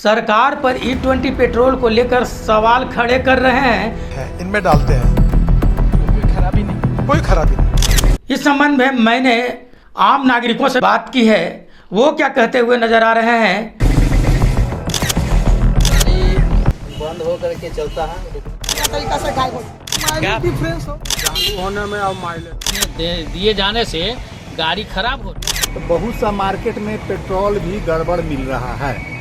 सरकार पर E20 petrol को लेकर सवाल खड़े कर रहे हैं। इनमें डालते हैं, कोई खराबी नहीं, कोई खराबी नहीं। इस संबंध में मैंने आम नागरिकों से बात की है, वो क्या कहते हुए नजर आ रहे हैं। बंद हो करके चलता है, तरीका से क्या डिफरेंस हो चालू होने में और माइलेज दिए जाने से गाड़ी खराब हो। तो बहुत सा मार्केट में पेट्रोल भी गड़बड़ मिल रहा है।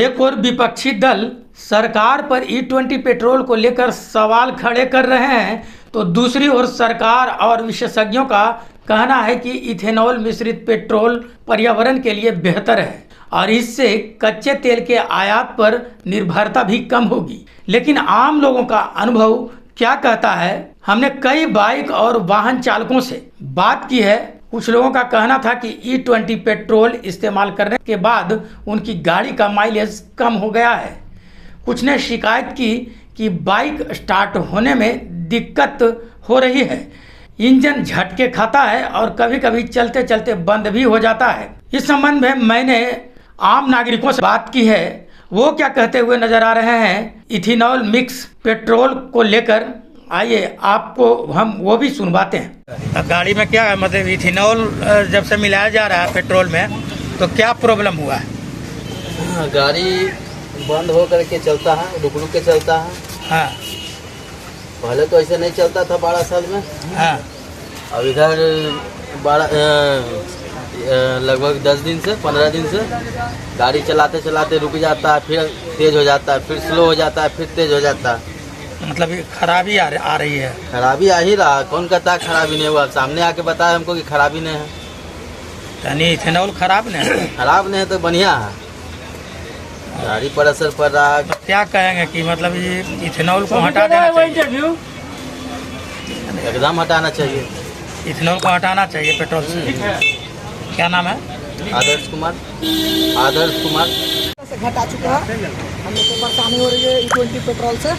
एक और विपक्षी दल सरकार पर E20 पेट्रोल को लेकर सवाल खड़े कर रहे हैं, तो दूसरी ओर सरकार और विशेषज्ञों का कहना है कि इथेनॉल मिश्रित पेट्रोल पर्यावरण के लिए बेहतर है और इससे कच्चे तेल के आयात पर निर्भरता भी कम होगी। लेकिन आम लोगों का अनुभव क्या कहता है, हमने कई बाइक और वाहन चालकों से बात की है। कुछ लोगों का कहना था कि E20 पेट्रोल इस्तेमाल करने के बाद उनकी गाड़ी का माइलेज कम हो गया है। कुछ ने शिकायत की कि बाइक स्टार्ट होने में दिक्कत हो रही है, इंजन झटके खाता है और कभी कभी चलते चलते बंद भी हो जाता है। इस संबंध में मैंने आम नागरिकों से बात की है, वो क्या कहते हुए नजर आ रहे हैं इथेनॉल मिक्स पेट्रोल को लेकर। आइए आपको हम वो भी सुनवाते हैं। गाड़ी में क्या है, मतलब इथेनॉल जब से मिलाया जा रहा है पेट्रोल में, तो क्या प्रॉब्लम हुआ है? गाड़ी बंद हो करके चलता है, रुक रुक के चलता है। हाँ पहले तो ऐसे नहीं चलता था 12 साल में। हाँ। अब इधर 12 लगभग 10 दिन से 15 दिन से गाड़ी चलाते चलाते रुक जाता है, फिर तेज हो जाता है, फिर स्लो हो जाता है, फिर तेज हो जाता है। मतलब खराबी आ रही है। खराबी आ ही रहा, कौन कहता है खराबी नहीं हुआ? सामने आके बताया हमको कि खराबी नहीं है। यानी इथेनॉल खराब नहीं है? खराब नहीं है तो बढ़िया है, गाड़ी पर असर पड़ रहा है। तो क्या कहेंगे कि मतलब ये इथेनॉल को हटा देना चाहिए? एकदम हटाना चाहिए, इथेनॉल को हटाना चाहिए पेट्रोल से। क्या नाम है? आदर्श कुमार। आदर्श कुमार से घटा चुका है, हम लोग को परेशानी हो रही है E20 पेट्रोल से।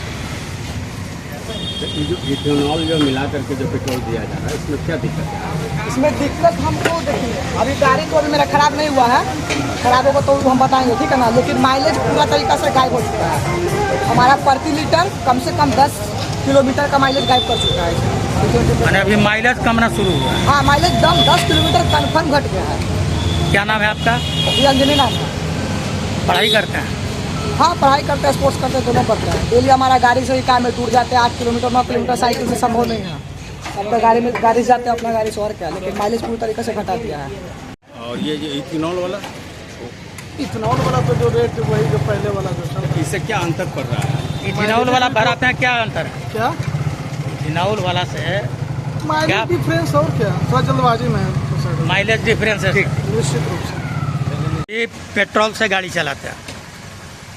इथेनॉल जो मिला करके जो पेट्रोल दिया जा रहा है, इसमें क्या दिक्कत है? इसमें दिक्कत हमको देखिए, अभी गाड़ी तो अभी मेरा खराब नहीं हुआ है, खराब होगा तो हम बताएंगे, ठीक है ना। लेकिन माइलेज पूरा तरीका से गायब हो चुका है। हमारा प्रति लीटर कम से कम 10 किलोमीटर का माइलेज गायब कर चुका है। मैंने अभी माइलेज कम ना शुरू हुआ है? हाँ, माइलेज दम 10 किलोमीटर कन्फर्म घट गया है। क्या नाम है आपका? ये अंजलि नाम है। पढ़ाई करते हैं? हाँ, पढ़ाई करते हैं, स्पोर्ट्स करते हैं, दोनों करते हैं। डेली हमारा गाड़ी से ही काम है, टूट जाते हैं 8 किलोमीटर 9 किलोमीटर, साइकिल से संभव नहीं है। अब तो गाड़ी से जाते हैं, अपना गाड़ी से और क्या, लेकिन माइलेज पूरी तरीके से घटा दिया है। और ये जो इथेनॉल वाला तो जो रेट वही जो पहले वाला जो था, इससे क्या अंतर पड़ रहा है? इथेनॉल वाला भराते हैं, क्या अंतर है क्या इथेनॉल वाला से? क्या? माइलेज डिफरेंस और क्या, थोड़ा जल्दबाजी में है। माइलेज डिफरेंस है निश्चित रूप से ये पेट्रोल से गाड़ी चलाते हैं,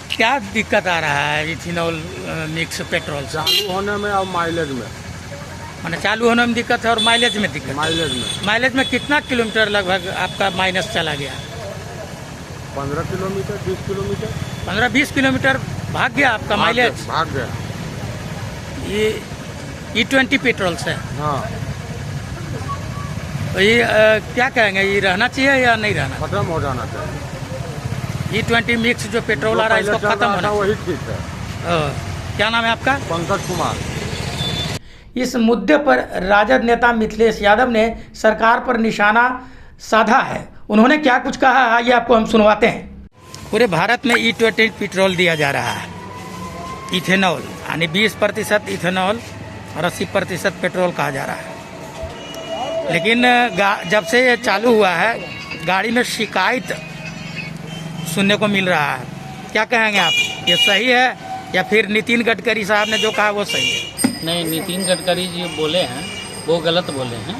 क्या दिक्कत आ रहा है इथेनॉल मिक्स पेट्रोल से? चालू होने में और माइलेज में, मैंने चालू होने में दिक्कत है और माइलेज में दिक्कत है। माइलेज में कितना किलोमीटर लगभग आपका माइनस चला गया? 15 किलोमीटर 20 किलोमीटर 15-20 किलोमीटर भाग गया आपका माइलेज। भाग गया। ये E20 पेट्रोल से। हाँ, तो ये क्या कहेंगे, ये रहना चाहिए या नहीं रहना? खत्म हो जाना चाहिए। E20 मिक्स जो पेट्रोल आ रहा है इसको खत्म होना वही ठीक है। चाहिए। क्या नाम है आपका? पंकज कुमार। इस मुद्दे पर राजद नेता मिथिलेश यादव ने सरकार पर निशाना साधा है। उन्होंने क्या कुछ कहा, आइए आपको हम सुनवाते हैं। पूरे भारत में E20 पेट्रोल दिया जा रहा है, इथेनॉल यानी 20% इथेनॉल और 80% पेट्रोल कहा जा रहा है। लेकिन जब से ये चालू हुआ है, गाड़ी में शिकायत सुनने को मिल रहा है। क्या कहेंगे आप, ये सही है या फिर नितिन गडकरी साहब ने जो कहा वो सही है? नहीं, नितिन गडकरी जी बोले हैं वो गलत बोले हैं।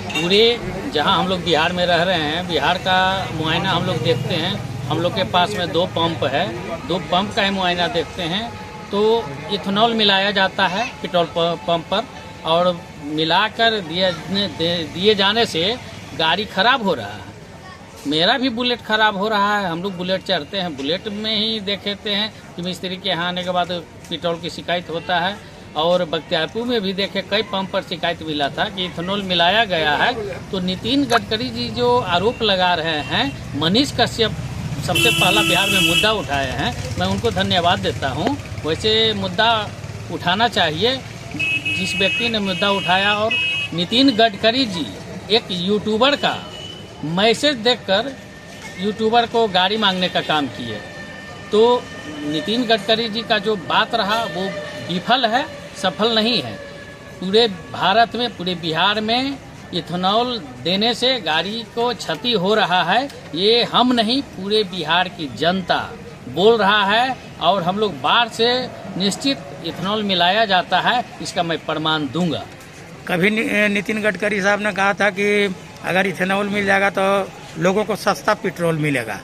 पूरे जहां हम लोग बिहार में रह रहे हैं, बिहार का मुआयना हम लोग देखते हैं। हम लोग के पास में 2 पंप है, 2 पंप का ही मुआयना देखते हैं तो इथेनॉल मिलाया जाता है पेट्रोल पंप पर, और मिलाकर दिए जाने से गाड़ी खराब हो रहा है। मेरा भी बुलेट ख़राब हो रहा है। हम लोग बुलेट चढ़ते हैं, बुलेट में ही देख लेते हैं कि मिस्त्री के यहाँ आने के बाद पेट्रोल की शिकायत होता है। और बख्तियारपुर में भी देखे कई पंप पर शिकायत मिला था कि इथेनॉल मिलाया गया है। तो नितिन गडकरी जी जो आरोप लगा रहे हैं, मनीष कश्यप सबसे पहला बिहार में मुद्दा उठाए हैं, मैं उनको धन्यवाद देता हूं। वैसे मुद्दा उठाना चाहिए जिस व्यक्ति ने मुद्दा उठाया। और नितिन गडकरी जी एक यूट्यूबर का मैसेज देखकर यूट्यूबर को गाड़ी मांगने का काम किए, तो नितिन गडकरी जी का जो बात रहा वो विफल है, सफल नहीं है। पूरे भारत में, पूरे बिहार में इथेनॉल देने से गाड़ी को क्षति हो रहा है, ये हम नहीं पूरे बिहार की जनता बोल रहा है। और हम लोग बाढ़ से निश्चित इथेनॉल मिलाया जाता है, इसका मैं प्रमाण दूंगा। कभी नितिन गडकरी साहब ने कहा था कि अगर इथेनॉल मिल जाएगा तो लोगों को सस्ता पेट्रोल मिलेगा,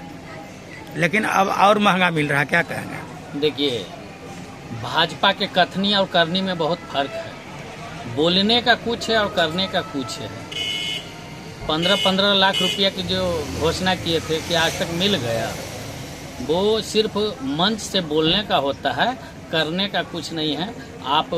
लेकिन अब और महंगा मिल रहा है, क्या कहेंगे? देखिए, भाजपा के कथनी और करनी में बहुत फर्क है। बोलने का कुछ है और करने का कुछ है। 15-15 लाख रुपया की जो घोषणा किए थे कि आज तक मिल गया, वो सिर्फ मंच से बोलने का होता है, करने का कुछ नहीं है। आप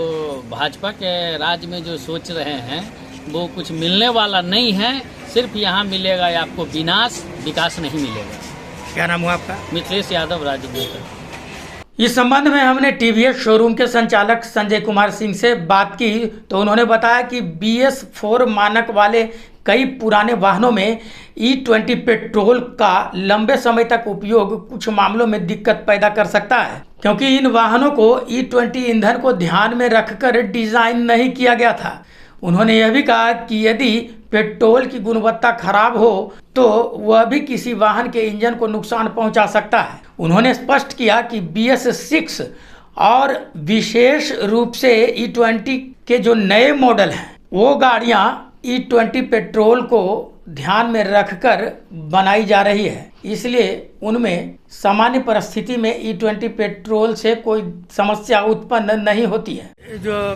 भाजपा के राज में जो सोच रहे हैं वो कुछ मिलने वाला नहीं है। सिर्फ यहाँ मिलेगा आपको विनाश, विकास नहीं मिलेगा। क्या नाम हुआ आपका? मिथिलेश यादव, राजनीति। इस संबंध में हमने टीवीएस शोरूम के संचालक संजय कुमार सिंह से बात की, तो उन्होंने बताया कि BS4 मानक वाले कई पुराने वाहनों में E20 पेट्रोल का लंबे समय तक उपयोग कुछ मामलों में दिक्कत पैदा कर सकता है, क्योंकि इन वाहनों को E20 ईंधन को ध्यान में रखकर डिजाइन नहीं किया गया था। उन्होंने यह भी कहा कि यदि पेट्रोल की गुणवत्ता खराब हो तो वह भी किसी वाहन के इंजन को नुकसान पहुंचा सकता है। उन्होंने स्पष्ट किया कि BS6 और विशेष रूप से E20 के जो नए मॉडल हैं वो गाड़ियां E20 पेट्रोल को ध्यान में रखकर बनाई जा रही है, इसलिए उनमें सामान्य परिस्थिति में E20 पेट्रोल से कोई समस्या उत्पन्न नहीं होती है। जो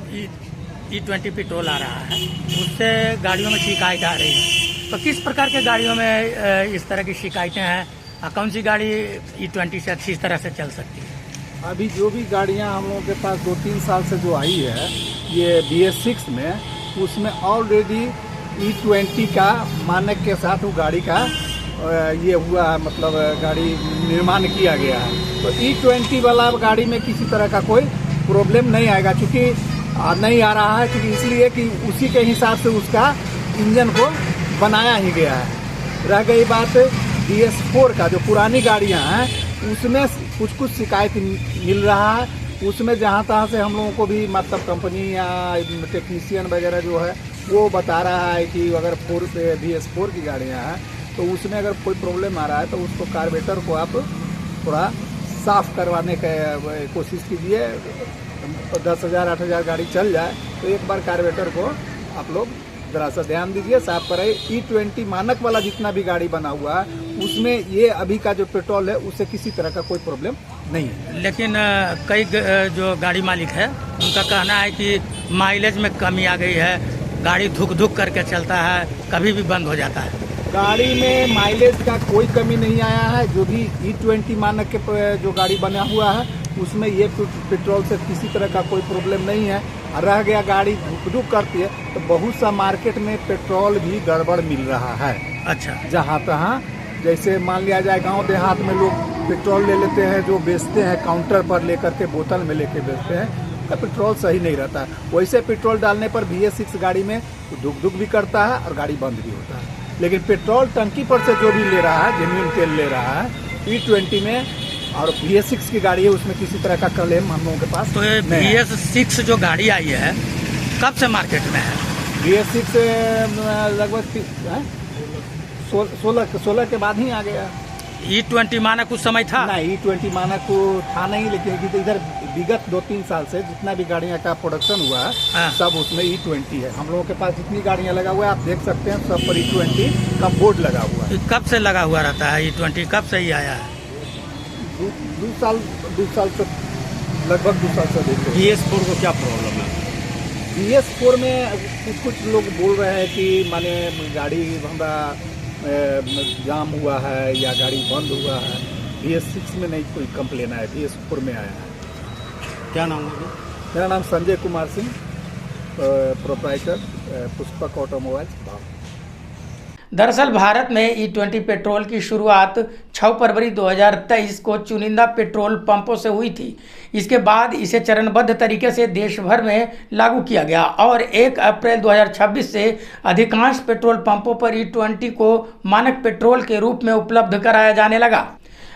E20 पेट्रोल आ रहा है उससे गाड़ियों में शिकायत आ रही है, तो किस प्रकार के गाड़ियों में इस तरह की शिकायतें हैं? कौन सी गाड़ी E20 से अच्छी तरह से चल सकती है? अभी जो भी गाड़ियां हम लोगों के पास 2-3 साल से जो आई है ये BS6 में, उसमें ऑलरेडी E20 का मानक के साथ वो गाड़ी का ये हुआ है, मतलब गाड़ी निर्माण किया गया है। तो E20 वाला गाड़ी में किसी तरह का कोई प्रॉब्लम नहीं आएगा, क्योंकि नहीं आ रहा है, क्योंकि इसलिए कि उसी के हिसाब से उसका इंजन को बनाया ही गया है। रह गई बात BS4 का, जो पुरानी गाड़ियां हैं उसमें कुछ शिकायत मिल रहा है। उसमें जहां तहां से हम लोगों को भी, मतलब कंपनी या टेक्नीशियन वगैरह जो है वो बता रहा है कि अगर BS4 की गाड़ियां हैं तो उसमें अगर कोई प्रॉब्लम आ रहा है तो उसको कार्बोरेटर को आप थोड़ा साफ करवाने का कोशिश कीजिए। 10,000-8,000 गाड़ी चल जाए तो एक बार कार्बोरेटर को आप लोग जरा सा ध्यान दीजिए, साफ कराइए। E20 मानक वाला जितना भी गाड़ी बना हुआ है उसमें ये अभी का जो पेट्रोल है उससे किसी तरह का कोई प्रॉब्लम नहीं है। लेकिन कई जो गाड़ी मालिक है उनका कहना है कि माइलेज में कमी आ गई है, गाड़ी धुक धुक करके चलता है, कभी भी बंद हो जाता है। गाड़ी में माइलेज का कोई कमी नहीं आया है। जो भी E20 मानक के जो गाड़ी बना हुआ है उसमें ये पेट्रोल से किसी तरह का कोई प्रॉब्लम नहीं है। रह गया गाड़ी धुक करती है तो बहुत सा मार्केट में पेट्रोल भी गड़बड़ मिल रहा है। अच्छा, जहाँ तहाँ, जैसे मान लिया जाए गांव देहात में लोग पेट्रोल ले लेते हैं, जो बेचते हैं काउंटर पर लेकर के बोतल में लेके बेचते हैं, तो पेट्रोल सही नहीं रहता है। वैसे पेट्रोल डालने पर BS6 गाड़ी में धुक भी करता है और गाड़ी बंद भी होता है। लेकिन पेट्रोल टंकी पर से जो भी ले रहा है, जेन्युइन तेल ले रहा है E20 में, और BS6 की गाड़ी है उसमें किसी तरह का क्लेम हम लोगों के पास। तो ये BS6 जो गाड़ी आई है कब से मार्केट में है? BS6 लगभग 16 के बाद ही आ गया। E20 मानक उस समय था? नहीं, E20 मानक को था नहीं, लेकिन इधर विगत 2-3 साल से जितना भी गाड़ियां का प्रोडक्शन हुआ है सब उसमें E20 है। हम लोगों के पास जितनी गाड़ियां लगा हुआ है आप देख सकते हैं, सब पर E20 का बोर्ड लगा हुआ है। कब से लगा हुआ रहता है E20? कब से ही आया है? 2 साल से, लगभग 2 साल से देख रहे हैं। BS4 को क्या प्रॉब्लम है? BS4 में कुछ लोग बोल रहे हैं कि माने गाड़ी हमारा जाम हुआ है या गाड़ी बंद हुआ है। BS6 में नहीं कोई कंप्लेन आया, BS4 में आया है। क्या नाम है? मेरा नाम संजय कुमार सिंह, प्रोप्राइटर पुष्पक ऑटोमोबाइल्स। दरअसल भारत में E20 पेट्रोल की शुरुआत 6 फरवरी 2023 को चुनिंदा पेट्रोल पंपों से हुई थी। इसके बाद इसे चरणबद्ध तरीके से देश भर में लागू किया गया और 1 अप्रैल 2026 से अधिकांश पेट्रोल पंपों पर E20 को मानक पेट्रोल के रूप में उपलब्ध कराया जाने लगा।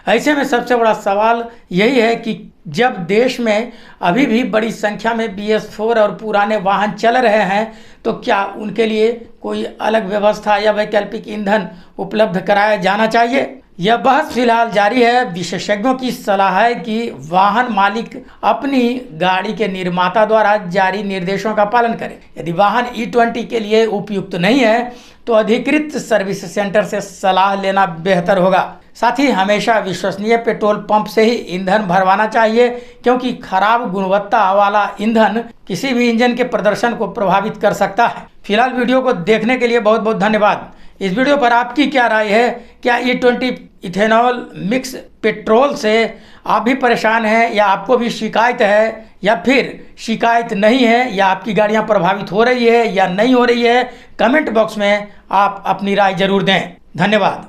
ऐसे में सबसे बड़ा सवाल यही है कि जब देश में अभी भी बड़ी संख्या में BS4 और पुराने वाहन चल रहे हैं तो क्या उनके लिए कोई अलग व्यवस्था या वैकल्पिक ईंधन उपलब्ध कराया जाना चाहिए? यह बहस फिलहाल जारी है। विशेषज्ञों की सलाह है कि वाहन मालिक अपनी गाड़ी के निर्माता द्वारा जारी निर्देशों का पालन करे। यदि वाहन E20 के लिए उपयुक्त नहीं है तो अधिकृत सर्विस सेंटर से सलाह लेना बेहतर होगा। साथ ही हमेशा विश्वसनीय पेट्रोल पंप से ही ईंधन भरवाना चाहिए, क्योंकि खराब गुणवत्ता वाला ईंधन किसी भी इंजन के प्रदर्शन को प्रभावित कर सकता है। फिलहाल वीडियो को देखने के लिए बहुत बहुत धन्यवाद। इस वीडियो पर आपकी क्या राय है? क्या E20 इथेनॉल मिक्स पेट्रोल से आप भी परेशान हैं या आपको भी शिकायत है, या फिर शिकायत नहीं है, या आपकी गाड़ियां प्रभावित हो रही है या नहीं हो रही है? कमेंट बॉक्स में आप अपनी राय जरूर दें। धन्यवाद।